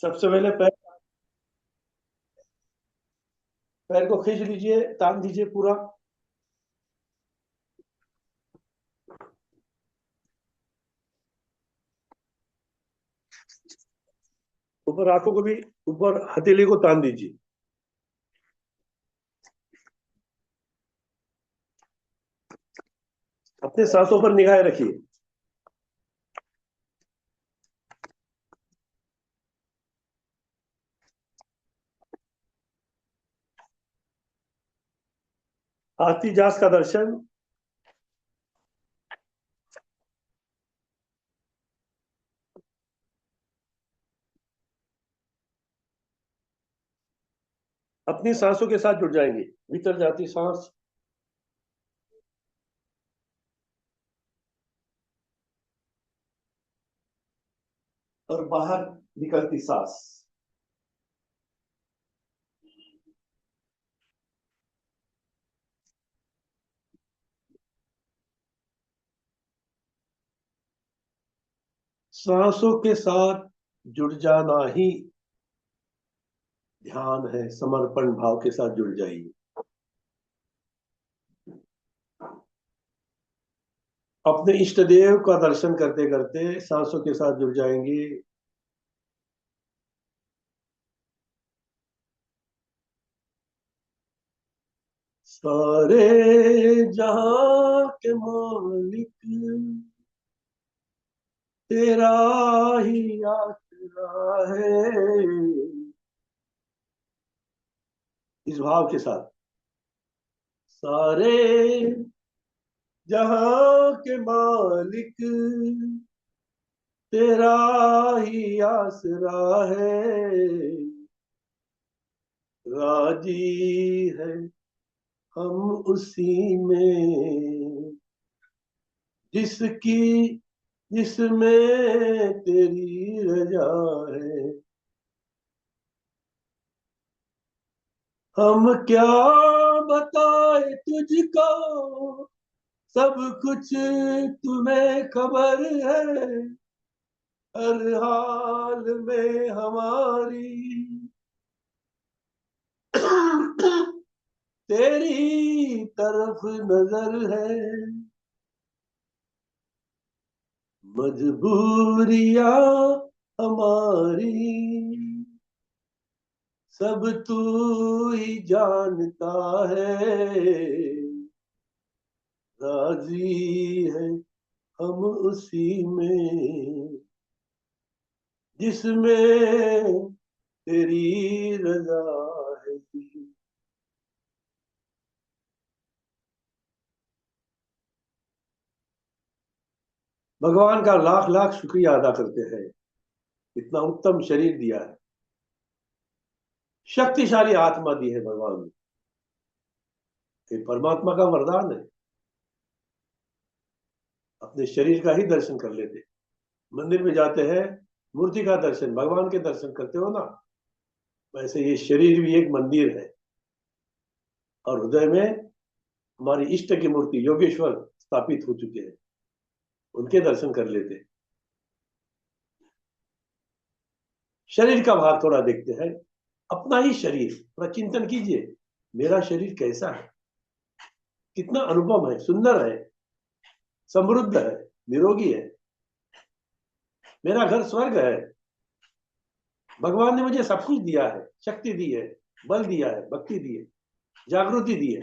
सबसे पहले पैर पैर को खींच लीजिए, तान दीजिए पूरा। ऊपर आंखों को भी, ऊपर हथेली को तान दीजिए। अपने सांसों पर निगाह रखिए। आरती जास का दर्शन। अपनी सांसों के साथ जुड़ जाएंगे। भीतर जाती सांस और बाहर निकलती सांस। सांसों के साथ जुड़ जाना ही ध्यान है। समर्पण भाव के साथ जुड़ जाइए। अपने इष्ट देव का दर्शन करते करते सांसों के साथ जुड़ जाएंगे। सारे जहां के मालिक तेरा ही आसरा है। इस भाव के साथ, सारे जहां के मालिक तेरा ही आसरा है। राजी है हम उसी में जिसकी जिसमें तेरी रजा है। हम क्या बताए तुझको, सब कुछ तुम्हें खबर है। हर हाल में हमारी तेरी तरफ नजर है। मजबूरियां हमारी सब तू ही जानता है। राजी है हम उसी में जिसमें तेरी रजा है। भगवान का लाख लाख शुक्रिया अदा करते हैं। इतना उत्तम शरीर दिया है, शक्तिशाली आत्मा दी है भगवान ने। ये परमात्मा का वरदान है। अपने शरीर का ही दर्शन कर लेते। मंदिर में जाते हैं, मूर्ति का दर्शन, भगवान के दर्शन करते हो ना, वैसे ये शरीर भी एक मंदिर है। और हृदय में हमारी इष्ट की मूर्ति योगेश्वर स्थापित हो चुके हैं, उनके दर्शन कर लेते। शरीर का भाग थोड़ा देखते हैं। अपना ही शरीर थोड़ा चिंतन कीजिए। मेरा शरीर कैसा है, कितना अनुपम है, सुंदर है, समृद्ध है, निरोगी है। मेरा घर स्वर्ग है। भगवान ने मुझे सब कुछ दिया है, शक्ति दी है, बल दिया है, भक्ति दी है, जागृति दी है।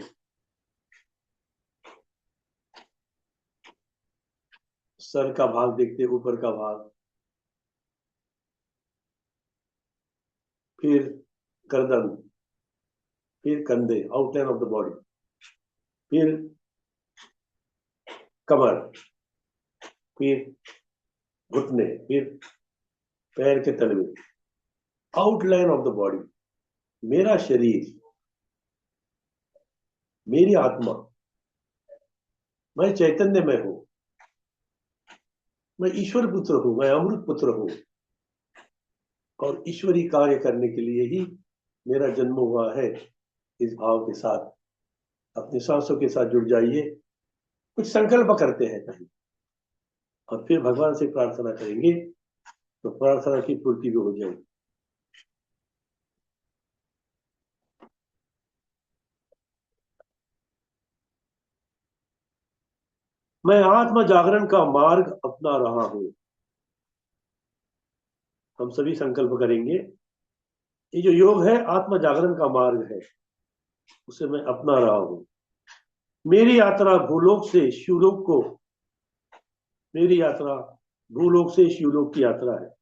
सर का भाग देखते, ऊपर का भाग, फिर गर्दन, फिर कंधे, आउटलाइन ऑफ द बॉडी, फिर कमर, फिर घुटने, फिर पैर के तलवे, आउटलाइन ऑफ द बॉडी। मेरा शरीर, मेरी आत्मा, मैं चैतन्य में हूं, मैं ईश्वर पुत्र हूं, मैं अमृत पुत्र हूं। और ईश्वरी कार्य करने के लिए ही मेरा जन्म हुआ है। इस भाव के साथ अपनी सांसों के साथ जुड़ जाइए। कुछ संकल्प करते हैं कहीं, और फिर भगवान से प्रार्थना करेंगे तो प्रार्थना की पूर्ति भी हो जाएगी। मैं आत्म जागरण का मार्ग अपना रहा हूं। हम सभी संकल्प करेंगे, ये जो योग है आत्म जागरण का मार्ग है, उसे मैं अपना रहा हूं। मेरी यात्रा भूलोक से शिवलोक को, मेरी यात्रा भूलोक से शिवलोक की यात्रा है।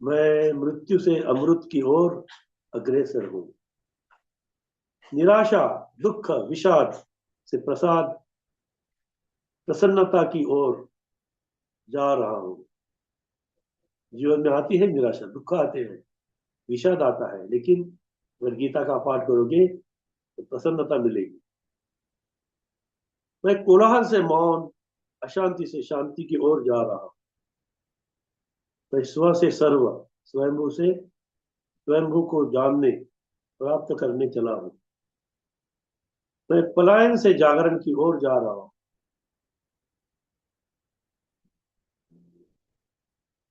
मैं मृत्यु से अमृत की ओर अग्रसर हूं। निराशा, दुख, विषाद से प्रसाद, प्रसन्नता की ओर जा रहा हूं। जीवन में आती है निराशा, दुख आते हैं, विषाद आता है, लेकिन अगर गीता का पाठ करोगे तो प्रसन्नता मिलेगी। मैं कोलाहल से मौन, अशांति से शांति की ओर जा रहा हूं। मैं स्व से सर्व, स्वयंभू से स्वयंभू को जानने, प्राप्त करने चला हूं। मैं पलायन से जागरण की ओर जा रहा हूं।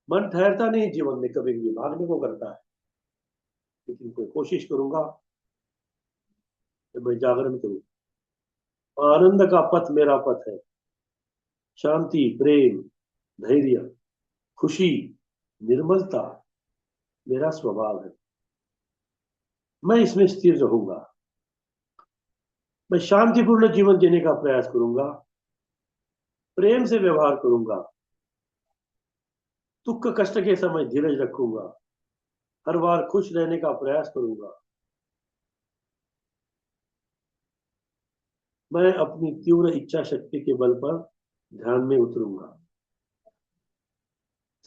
मन ठहरता नहीं जीवन में, कभी भी भागने को करता है, लेकिन कोई कोशिश करूंगा कि मैं जागरण करूं। आनंद का पथ मेरा पथ है। शांति, प्रेम, धैर्य, खुशी, निर्मलता मेरा स्वभाव है। मैं इसमें स्थिर रहूंगा। मैं शांतिपूर्ण जीवन जीने का प्रयास करूंगा। प्रेम से व्यवहार करूंगा। दुख कष्ट के समय धीरज रखूंगा। हर बार खुश रहने का प्रयास करूंगा। मैं अपनी तीव्र इच्छा शक्ति के बल पर ध्यान में उतरूंगा।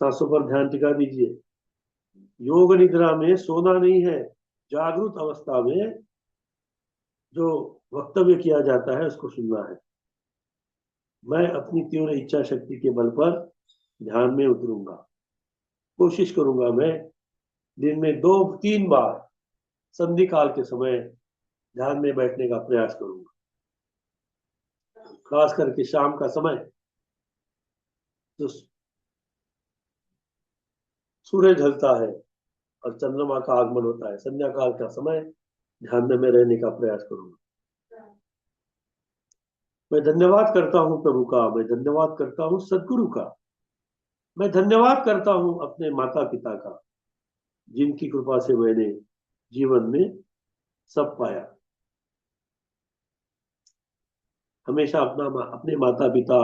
सांसों पर ध्यान टिका दीजिए। योग निद्रा में सोना नहीं है, जागृत अवस्था में जो वक्तव्य किया जाता है उसको सुनना है। मैं अपनी तीव्र इच्छा शक्ति के बल पर ध्यान में उतरूंगा। कोशिश करूंगा मैं दिन में 2-3 बार संधि काल के समय ध्यान में बैठने का प्रयास करूंगा। खास करके शाम का समय, जो सूर्य ढलता है और चंद्रमा का आगमन होता है, संध्या काल का समय ध्यान में मैं रहने का प्रयास करूंगा। मैं धन्यवाद करता हूँ प्रभु का, मैं धन्यवाद करता हूँ सदगुरु का, मैं धन्यवाद करता हूँ अपने माता पिता का, जिनकी कृपा से मैंने जीवन में सब पाया। हमेशा अपने माता पिता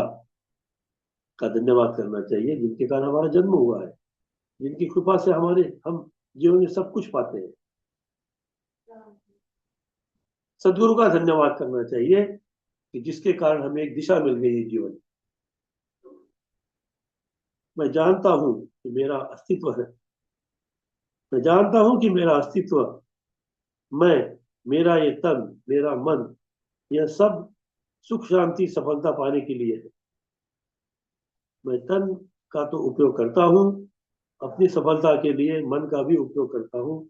का धन्यवाद करना चाहिए, जिनके कारण हमारा जन्म हुआ है, जिनकी कृपा से हम जीवन में सब कुछ पाते हैं। सदगुरु का धन्यवाद करना चाहिए कि जिसके कारण हमें एक दिशा मिल गई है जीवन। मैं जानता हूं कि मेरा अस्तित्व है। मैं जानता हूं कि मेरा अस्तित्व, मैं, मेरा ये तन, मेरा मन, यह सब सुख शांति सफलता पाने के लिए है। मैं तन का तो उपयोग करता हूँ, अपनी सफलता के लिए मन का भी उपयोग करता हूँ,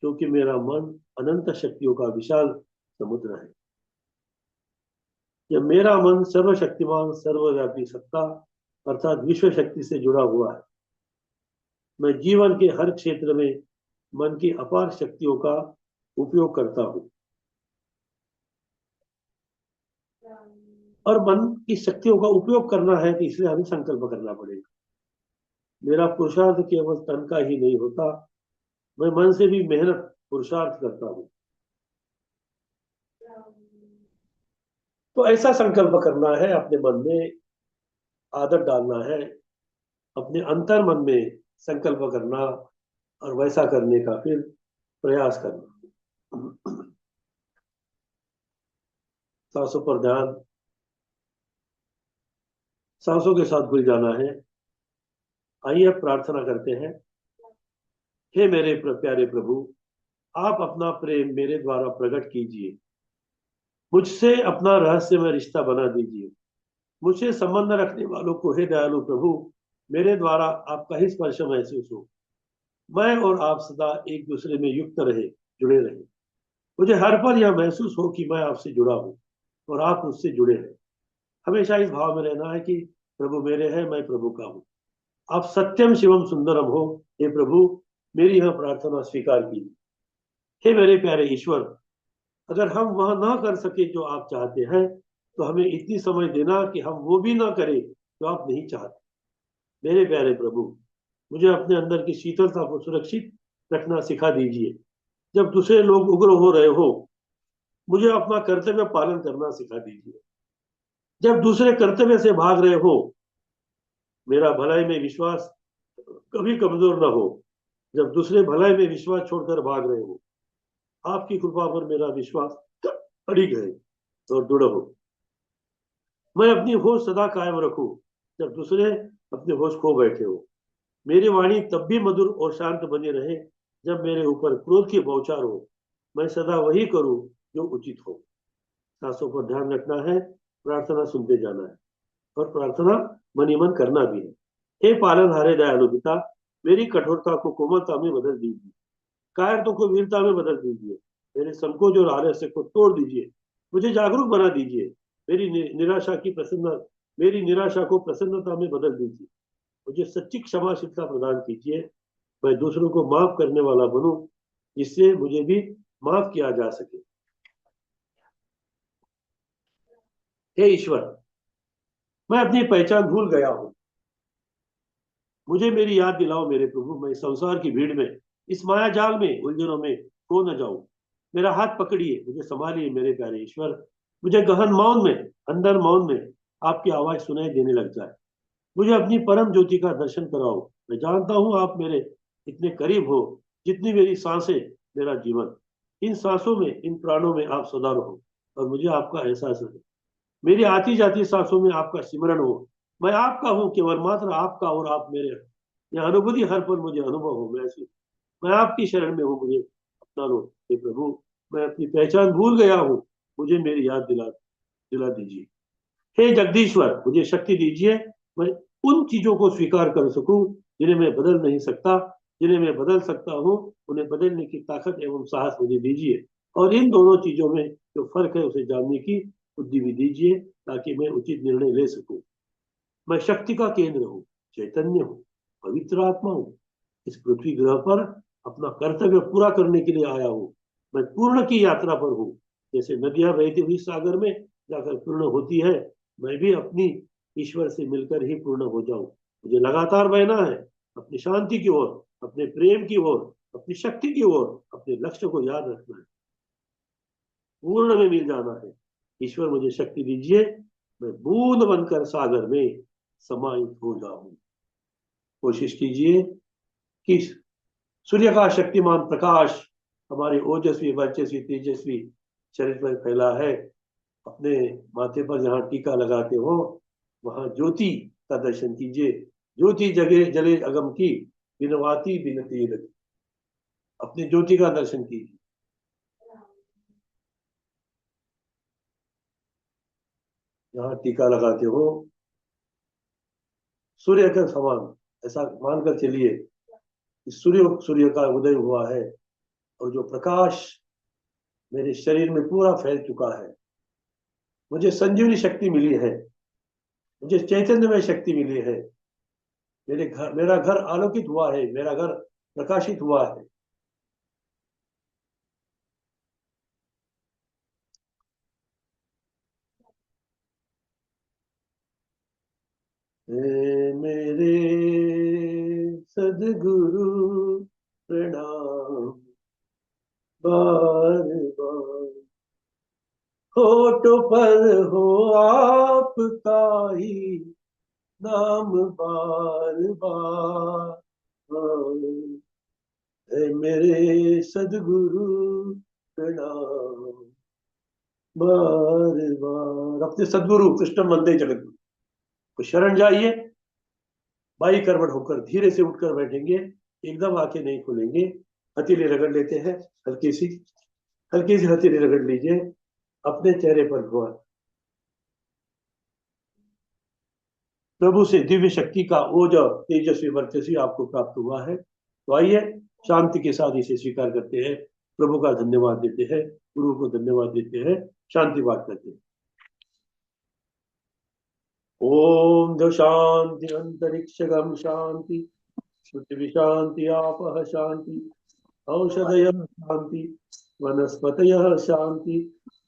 क्योंकि मेरा मन अनंत शक्तियों का विशाल समुद्र है। यह मेरा मन सर्वशक्तिमान सर्वव्यापी सत्ता अर्थात विश्व शक्ति से जुड़ा हुआ है। मैं जीवन के हर क्षेत्र में मन की अपार शक्तियों का उपयोग करता हूँ, और मन की शक्तियों का उपयोग करना है तो इसलिए हमें संकल्प करना पड़ेगा। मेरा पुरुषार्थ केवल तन का ही नहीं होता, मैं मन से भी मेहनत पुरुषार्थ करता हूँ। तो ऐसा संकल्प करना है, अपने मन में आदत डालना है, अपने अंतर मन में संकल्प करना और वैसा करने का फिर प्रयास करना। सांसों पर ध्यान, सांसों के साथ भूल जाना है। आइए अब प्रार्थना करते हैं। हे मेरे प्यारे प्रभु, आप अपना प्रेम मेरे द्वारा प्रकट कीजिए। मुझसे अपना रहस्यमय रिश्ता बना दीजिए। मुझसे संबंध रखने वालों को हे दयालु प्रभु, मेरे द्वारा आपका ही स्पर्श महसूस हो। मैं और आप सदा एक दूसरे में युक्त रहे, जुड़े रहे। मुझे हर पल यह महसूस हो कि मैं आपसे जुड़ा हूँ और आप मुझसे जुड़े हैं। हमेशा इस भाव में रहना है कि प्रभु मेरे हैं, मैं प्रभु का हूँ। आप सत्यम शिवम सुंदरम हो। हे प्रभु, मेरी यह प्रार्थना स्वीकार कीजिए। हे मेरे प्यारे ईश्वर, अगर हम वह ना कर सके जो आप चाहते हैं, तो हमें इतनी समझ देना कि हम वो भी ना करें जो आप नहीं चाहते। मेरे प्यारे प्रभु, मुझे अपने अंदर की शीतलता को सुरक्षित रखना सिखा दीजिए। जब दूसरे लोग उग्र हो रहे हो, मुझे अपना कर्तव्य पालन करना सिखा दीजिए। जब दूसरे कर्तव्य से भाग रहे हो, मेरा भलाई में विश्वास कभी कमजोर ना हो। जब दूसरे भलाई में विश्वास छोड़कर भाग रहे हो, आपकी कृपा पर मेरा विश्वास अड़िग है और दृढ़ हो। मैं अपनी होश सदा कायम रखूं जब दूसरे अपने होश खो बैठे हो। मेरी वाणी तब भी मधुर और शांत बनी रहे जब मेरे ऊपर क्रोध की बौछार हो। मैं सदा वही करूं जो उचित हो। सांसों पर ध्यान रखना है, प्रार्थना सुनते जाना है और प्रार्थना मन ही मन करना भी है। हे पालनहारे दयालु पिता, मेरी कठोरता को कोमलता में बदल दीजिए, कायरता को वीरता में बदल दीजिए। मेरे संकोच और आलस्य को तोड़ दीजिए, मुझे जागरूक बना दीजिए। मेरी निराशा की प्रसन्न मेरी निराशा को प्रसन्नता में बदल दीजिए। मुझे सच्ची क्षमाशीलता प्रदान कीजिए। मैं दूसरों को माफ करने वाला बनूं, जिससे मुझे भी माफ किया जा सके। हे ईश्वर, मैं अपनी पहचान भूल गया हूँ, मुझे मेरी याद दिलाओ मेरे प्रभु। मैं संसार की भीड़ में, इस माया जाल में, उलझनों में खो न जाऊं। मेरा हाथ पकड़िए, मुझे संभालिए मेरे प्यारे ईश्वर। मुझे गहन मौन में, अंदर मौन में आपकी आवाज सुनाई देने लग जाए। मुझे अपनी परम ज्योति का दर्शन कराओ। मैं जानता हूँ आप मेरे इतने करीब हो जितनी मेरी सांसें, मेरा जीवन। इन सांसों में, इन प्राणों में आप सदा रहो और मुझे आपका एहसास रहे। मेरी आती जाती सांसों में आपका सिमरण हो। मैं आपका हूँ, केवल मात्र आपका, और आप मेरे। यह अनुभूति हर पल मुझे अनुभव हो। मैं आपकी शरण में हूँ, मुझे अपना लो हे प्रभु। मैं अपनी पहचान भूल गया हूँ, मुझे मेरी याद दिला दिला दीजिए। हे जगदीश्वर, मुझे शक्ति दीजिए। मैं उन चीजों को स्वीकार कर सकूं जिन्हें मैं बदल नहीं सकता। जिन्हें मैं बदल सकता हूँ, उन्हें बदलने की ताकत एवं साहस मुझे दीजिए। और इन दोनों चीजों में जो फर्क है उसे जानने की बुद्धि भी दीजिए, ताकि मैं उचित निर्णय ले सकूं। मैं शक्ति का केंद्र हूँ, चैतन्य हूँ, पवित्र आत्मा हूँ। इस पृथ्वी ग्रह पर अपना कर्तव्य पूरा करने के लिए आया हूँ। मैं पूर्ण की यात्रा पर हूँ। जैसे नदियां बहती हुई सागर में जाकर पूर्ण होती है, मैं भी अपनी ईश्वर से मिलकर ही पूर्ण हो जाऊं। मुझे लगातार बहना है, अपनी शांति की ओर, अपने प्रेम की ओर, अपनी शक्ति की ओर। अपने लक्ष्य को याद रखना है, पूर्ण में मिल जाना है। ईश्वर मुझे शक्ति दीजिए, मैं बूंद बनकर सागर में समाहित हो जाऊं। कोशिश कीजिए कि सूर्य का शक्तिमान प्रकाश हमारे ओजस्वी, वर्चस्वी, तेजस्वी शरीर पर फैला है। अपने माथे पर जहाँ टीका लगाते हो, वहां ज्योति का दर्शन कीजिए। ज्योति जगे जले अगम की, बिनवाती बिनती लगी। अपने ज्योति का दर्शन कीजिए। जहाँ टीका लगाते हो, सूर्य के समान ऐसा मानकर चलिए कि सूर्य सूर्य का उदय हुआ है, और जो प्रकाश मेरे शरीर में पूरा फैल चुका है। मुझे संजीवनी शक्ति मिली है, मुझे चैतन्य में शक्ति मिली है। मेरा घर आलोकित हुआ है, मेरा घर प्रकाशित हुआ है। हे मेरे सदगुरु प्रणाम, बार बार होठ पर हो आपका ही नाम, बार बार। हे मेरे सदगुरु प्रणाम, बार बार। अपने सदगुरु कृष्ण मंदिर जगत गुरु को शरण जाइए। बाई करवट होकर धीरे से उठकर बैठेंगे, एकदम आंखें नहीं खोलेंगे। हथेली रगड़ लेते हैं, हल्की सी हथेली रगड़ लीजिए अपने चेहरे पर हुआ। प्रभु से दिव्य शक्ति का ओज तेजस्वी वर्चस्वी आपको प्राप्त हुआ है। तो आइए शांति के साथ इसे स्वीकार करते हैं, प्रभु का धन्यवाद देते हैं, गुरु को धन्यवाद देते हैं, शांति बात करते हैं। ओम द शांति अंतरिक्षगम शांति, पृथ्वी शांति, आपः शांति, औषधय शांति, वनस्पतय शांति,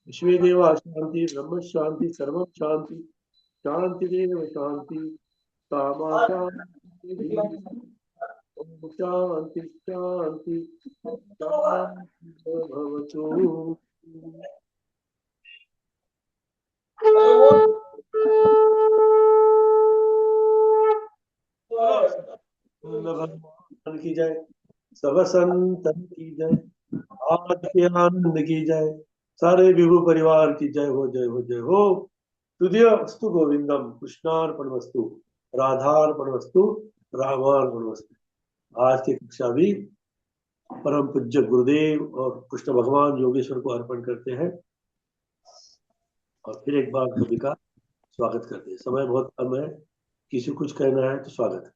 विश्वे देवा शांति, ब्रह्म शांति, सर्व शांति, शांतिरेव शांति, कामा शांति, ओम शांति शांति शांति भवतु। भगवान की जय, सब संतन की जय, आज के आनंद की जय, सारे विभु परिवार की जय हो, जय हो, जय हो। तुझे अस्तु गोविंदम, कृष्णार्पण वस्तु, राधार्पण वस्तु, रामार्पण वस्तु। आज की कक्षा भी परम पूज्य गुरुदेव और कृष्ण भगवान योगेश्वर को अर्पण करते हैं और फिर एक बार सभी का स्वागत करते हैं। समय बहुत कम है, किसी कुछ कहना है तो स्वागत है।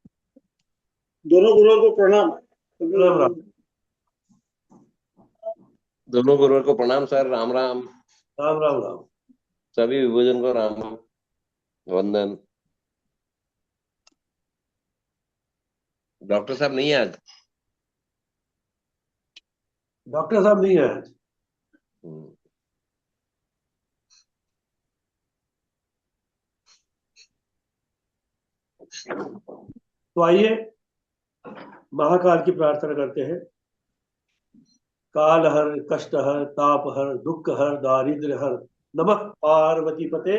दोनों गुरुओं को प्रणाम। राम राम। दोनों गुरुओं को प्रणाम सर। राम राम। राम राम राम। सभी विभूजन को राम राम, वंदन। डॉक्टर साहब नहीं है आज? डॉक्टर साहब नहीं है आज। तो आइए महाकाल की प्रार्थना करते हैं। काल हर, कष्ट हर, ताप हर, दुख हर, दारिद्र्य हर, नमः पार्वती पते,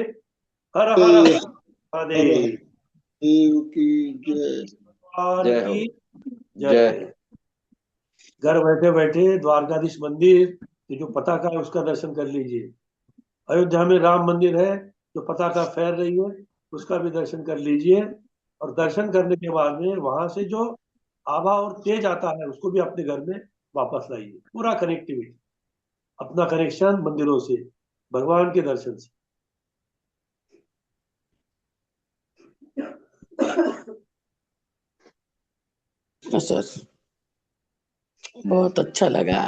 हर हर महादेव देव की जय। जय हो। की जय। घर बैठे बैठे द्वारकाधीश मंदिर के जो पताका है उसका दर्शन कर लीजिए। अयोध्या में राम मंदिर है, जो पताका फहर रही है उसका भी दर्शन कर लीजिए। और दर्शन करने के बाद में वहां से जो आभा और तेज आता है उसको भी अपने घर में वापस लाइए। पूरा कनेक्टिविटी, अपना कनेक्शन मंदिरों से, भगवान के दर्शन से। सर बहुत अच्छा लगा।